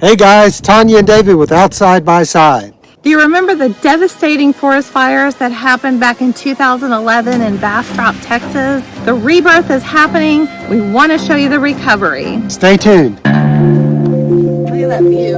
Hey guys, Tanya and David with Outside by Side. Do you remember the devastating forest fires that happened back in 2011 in Bastrop, Texas? The rebirth is happening. We want to show you the recovery. Stay tuned. Look at that view.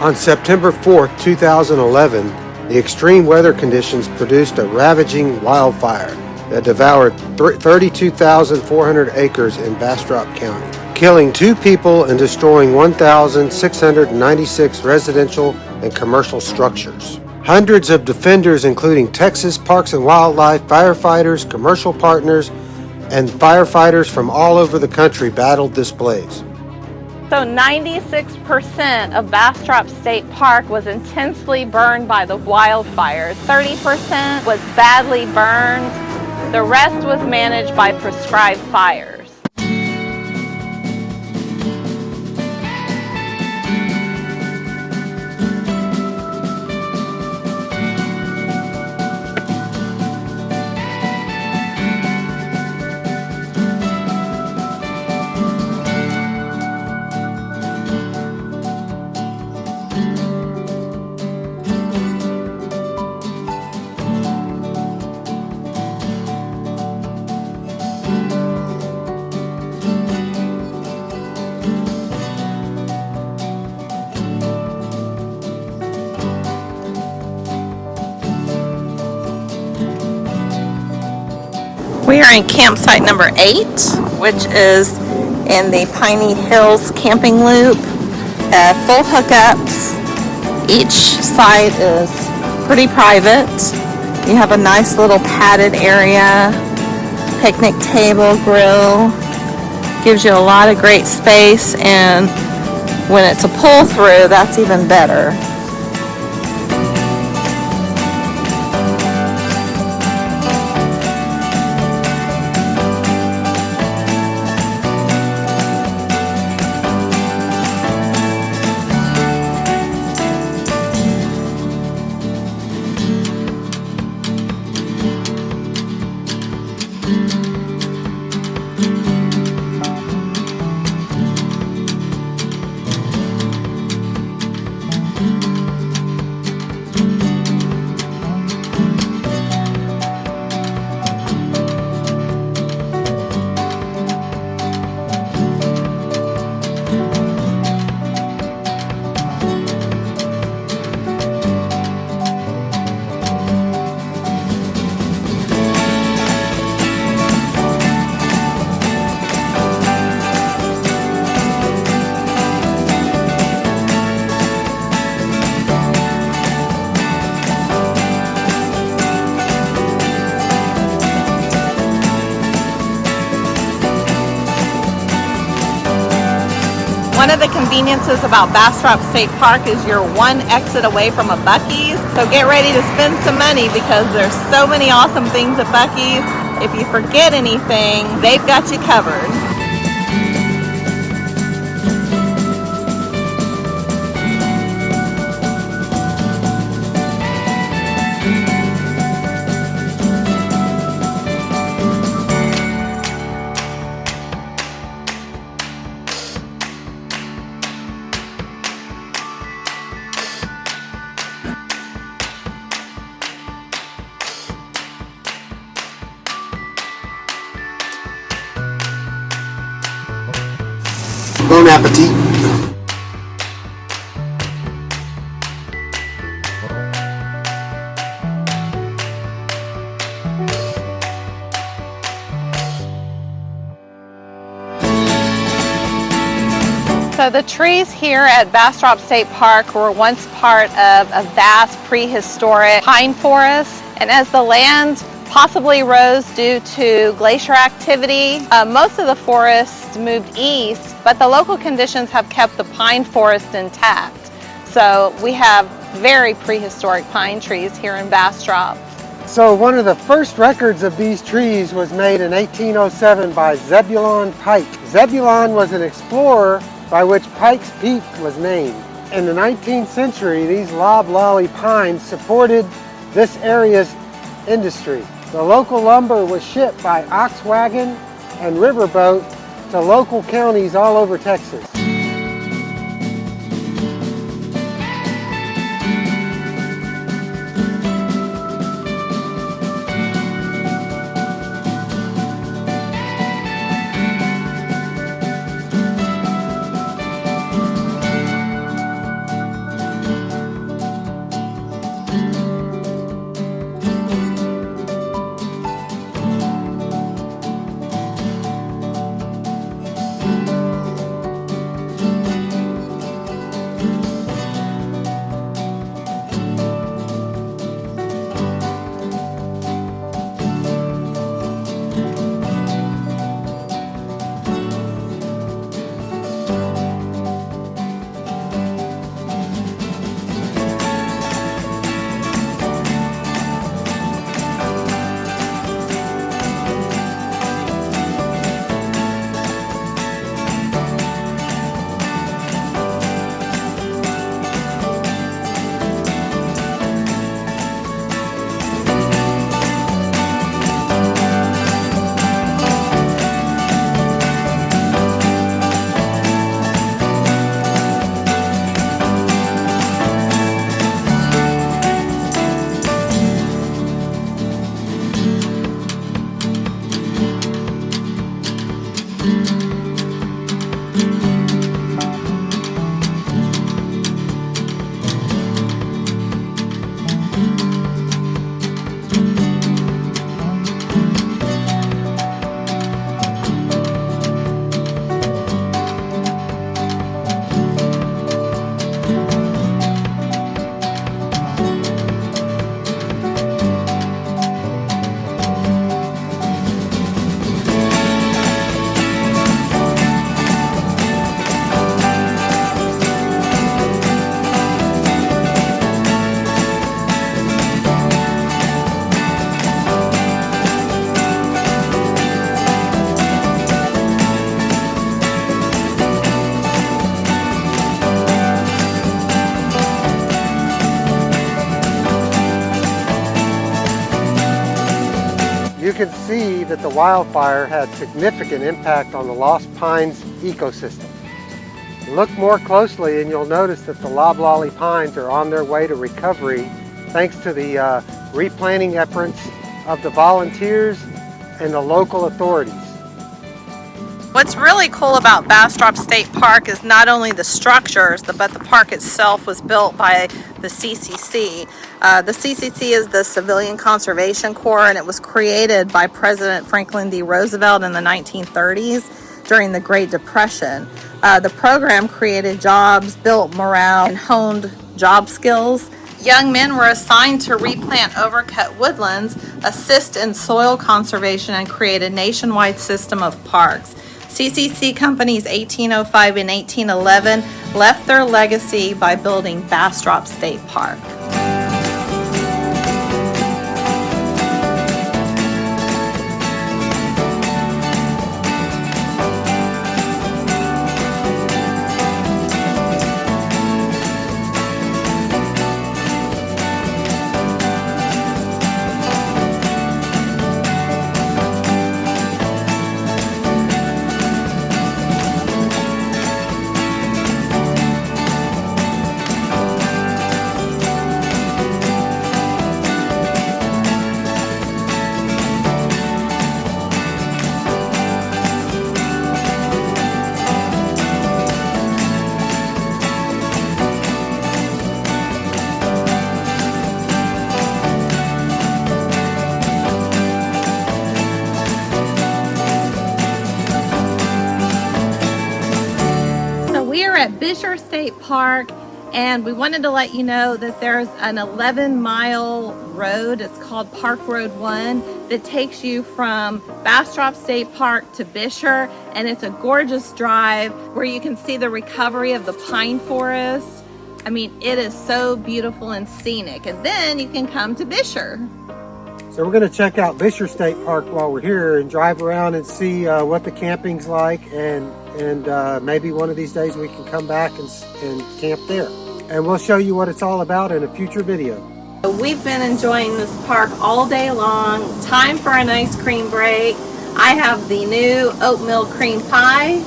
On September 4th, 2011, the extreme weather conditions produced a ravaging wildfire that devoured 32,400 acres in Bastrop County, killing 2 people and destroying 1,696 residential and commercial structures. Hundreds of defenders, including Texas Parks and Wildlife, firefighters, commercial partners, and firefighters from all over the country battled this blaze. So 96% of Bastrop State Park was intensely burned by the wildfires. 30% was badly burned. The rest was managed by prescribed fires. We are in campsite number 8, which is in the Piney Hills camping loop. Full hookups. Each site is pretty private. You have a nice little padded area, picnic table, grill. Gives you a lot of great space, and when it's a pull through, that's even better. One of the conveniences about Bastrop State Park is you're one exit away from a Buc-ee's. So get ready to spend some money because there's so many awesome things at Buc-ee's. If you forget anything, they've got you covered. Bon appetit. So the trees here at Bastrop State Park were once part of a vast prehistoric pine forest, and as the land possibly rose due to glacier activity, most of the forest moved east, but the local conditions have kept the pine forest intact. So we have very prehistoric pine trees here in Bastrop. So one of the first records of these trees was made in 1807 by Zebulon Pike. Zebulon was an explorer by which Pike's Peak was named. In the 19th century, these loblolly pines supported this area's industry. The local lumber was shipped by ox wagon and riverboat to local counties all over Texas. You can see that the wildfire had significant impact on the Lost Pines ecosystem. Look more closely and you'll notice that the loblolly pines are on their way to recovery thanks to the replanting efforts of the volunteers and the local authorities. What's really cool about Bastrop State Park is not only the structures, but the park itself was built by the CCC. The CCC is the Civilian Conservation Corps, and it was created by President Franklin D. Roosevelt in the 1930s during the Great Depression. The program created jobs, built morale, and honed job skills. Young men were assigned to replant overcut woodlands, assist in soil conservation, and create a nationwide system of parks. CCC companies 1805 and 1811 left their legacy by building Bastrop State Park. At Bastrop State Park, and we wanted to let you know that there's an 11-mile road. It's called Park Road 1 that takes you from Bastrop State Park to Bastrop, and it's a gorgeous drive where you can see the recovery of the pine forest. I mean, it is so beautiful and scenic, and then you can come to Bastrop. So we're going to check out Bastrop State Park while we're here and drive around and see what the camping's like, and maybe one of these days we can come back and camp there. and we'll show you what it's all about in a future video. We've been enjoying this park all day long. Time for an ice cream break. I have the new oatmeal cream pie.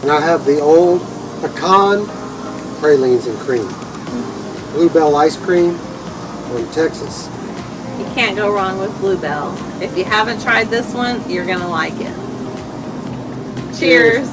And I have the old pecan pralines and cream. Bluebell ice cream from Texas. You can't go wrong with Bluebell. If you haven't tried this one, you're gonna like it. Cheers.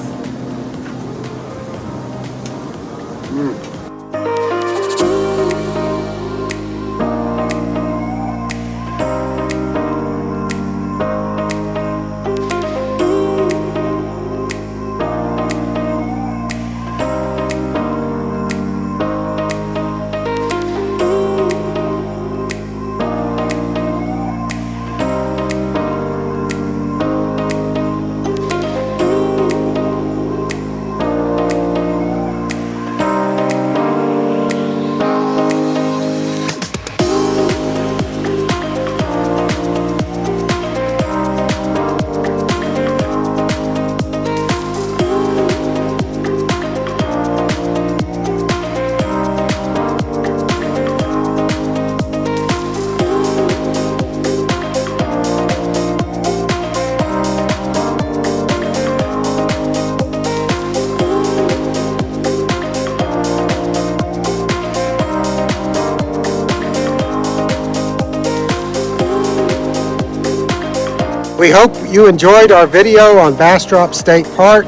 We hope you enjoyed our video on Bastrop State Park.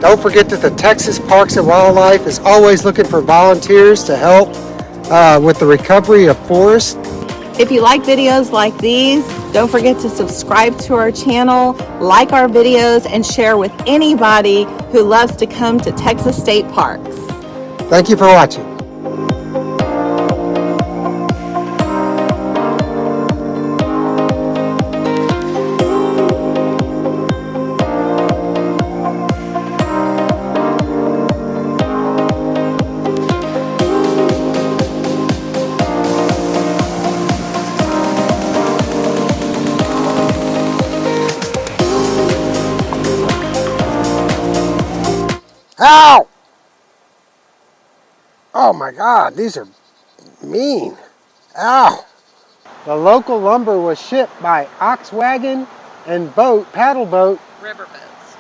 Don't forget that the Texas Parks and Wildlife is always looking for volunteers to help with the recovery of forests. If you like videos like these, don't forget to subscribe to our channel, like our videos, and share with anybody who loves to come to Texas State Parks. Thank you for watching. Ow! Oh my God, these are mean. Ow! The local lumber was shipped by ox wagon and paddle boat. River boats.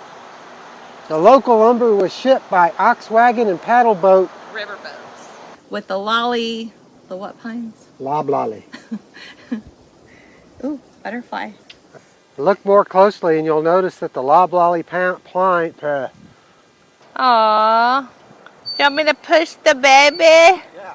The local lumber was shipped by ox wagon and paddle boat. River boats. With the what pines? Loblolly. Ooh, butterfly. Look more closely and you'll notice that the loblolly plant. Aww. You want me to push the baby? Yeah.